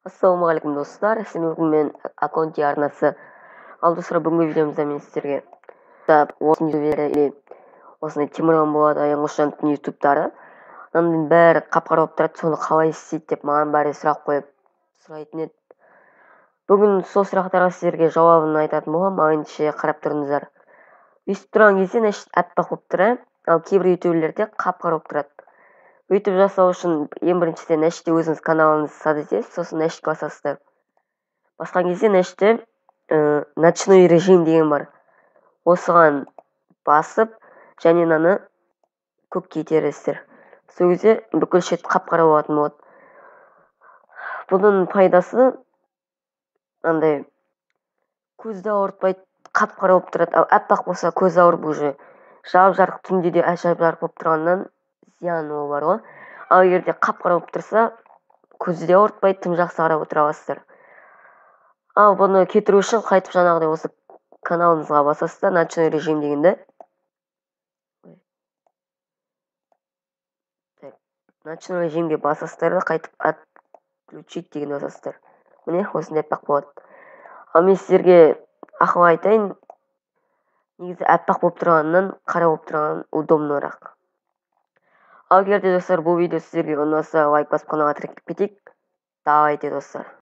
Ассалаумағалейкум достар, сіздермен мен Аккаунти арнасы. Ал достар, бүгінгі видеомызда мен сіздерге осыны или осындай Темірлан болады Аяңқошжановтың ютубтары ананың бәрі қап-қара болып тұрады, соны қалай істейді деп маған бәрі сұрақ қойып сұрайтын еді. Бүгін сол сұрақтарға сіздерге жауабын айтатын боламын, ендеше қарап тұрыңыздар. Өйстіп тұрған кезде значит аппақ болып тұрады, ал кейбір ютуберлерде қап-қара болып тұрады. Өйтіп жасау үшін ең біріншіден нәште өзіңіз каналыңызды создадыңыз, сосын нәште басасыздар. Басқан кезде нәште ночной режим деген бар. Осыған басып, және мынаны көкке итересіздер. Сол кезде бүкіл шет қап-қара болатын болады. Бұның пайдасы андай көзді ауыртпайды, қап-қара болып тұрады. Ал аппақ болса көз ауырып уже жап-жарық түнде де жап-жарық болып тұрғаннан зияны ол бар ғой. Ал егерде қап-қара болып тұрса, көзді де ауыртпайды, тым жақсы қарап отыра аласыздар. Ал бұны кетіру үшін қайтып жаңағыдай осы каналыңызға басасыздар, ночной режим дегенде. Ночной режимге басасыздар да қайтып отключить деген басасыздар. Міне осындай аппақ болады. Ал мен сіздерге ақыл айтайын, негізі аппақ болып тұрғаннан қара болып тұрған удобнырақ. Ал егерде достар бұл видео сіздерге ұнаса, лайк басып каналға тіркеліп кетейік. Давайте достар.